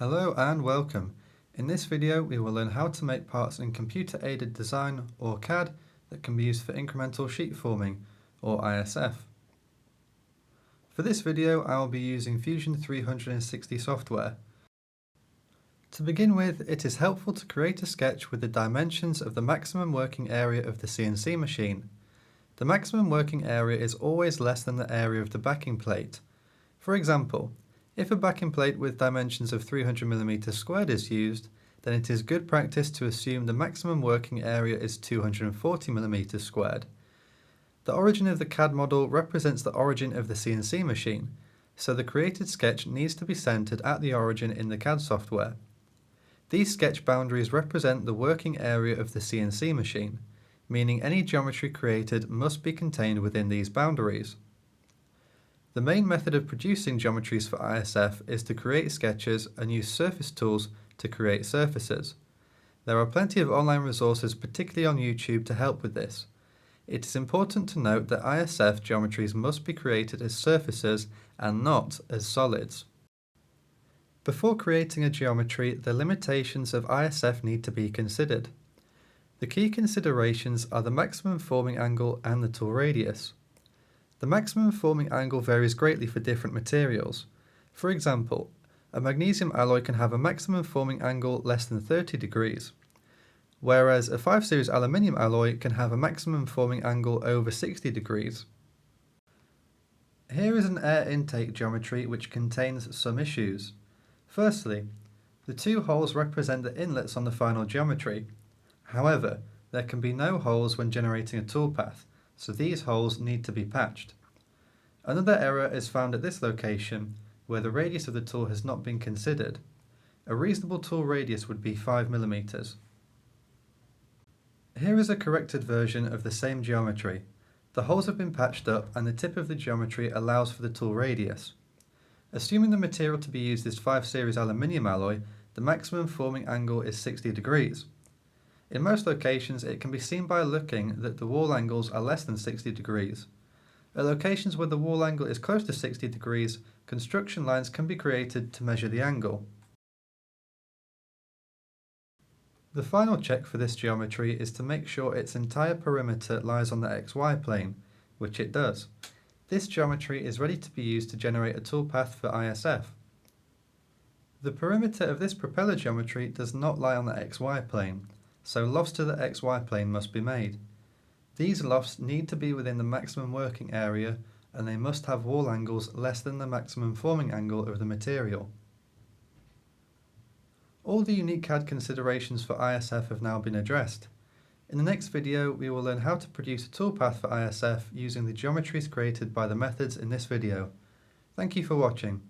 Hello and welcome. In this video we will learn how to make parts in computer-aided design or CAD that can be used for incremental sheet forming or ISF. For this video I will be using Fusion 360 software. To begin with, it is helpful to create a sketch with the dimensions of the maximum working area of the CNC machine. The maximum working area is always less than the area of the backing plate. For example, if a backing plate with dimensions of 300mm squared is used, then it is good practice to assume the maximum working area is 240mm squared. The origin of the CAD model represents the origin of the CNC machine, so the created sketch needs to be centered at the origin in the CAD software. These sketch boundaries represent the working area of the CNC machine, meaning any geometry created must be contained within these boundaries. The main method of producing geometries for ISF is to create sketches and use surface tools to create surfaces. There are plenty of online resources, particularly on YouTube, to help with this. It is important to note that ISF geometries must be created as surfaces and not as solids. Before creating a geometry, the limitations of ISF need to be considered. The key considerations are the maximum forming angle and the tool radius. The maximum forming angle varies greatly for different materials. For example, a magnesium alloy can have a maximum forming angle less than 30 degrees, whereas a 5 series aluminium alloy can have a maximum forming angle over 60 degrees. Here is an air intake geometry which contains some issues. Firstly, the two holes represent the inlets on the final geometry. However, there can be no holes when generating a toolpath, so these holes need to be patched. Another error is found at this location, where the radius of the tool has not been considered. A reasonable tool radius would be 5mm. Here is a corrected version of the same geometry. The holes have been patched up and the tip of the geometry allows for the tool radius. Assuming the material to be used is 5 series aluminium alloy, the maximum forming angle is 60 degrees. In most locations, it can be seen by looking that the wall angles are less than 60 degrees. At locations where the wall angle is close to 60 degrees, construction lines can be created to measure the angle. The final check for this geometry is to make sure its entire perimeter lies on the XY plane, which it does. This geometry is ready to be used to generate a toolpath for ISF. The perimeter of this propeller geometry does not lie on the XY plane, so lofts to the XY plane must be made. These lofts need to be within the maximum working area and they must have wall angles less than the maximum forming angle of the material. All the unique CAD considerations for ISF have now been addressed. In the next video we will learn how to produce a toolpath for ISF using the geometries created by the methods in this video. Thank you for watching.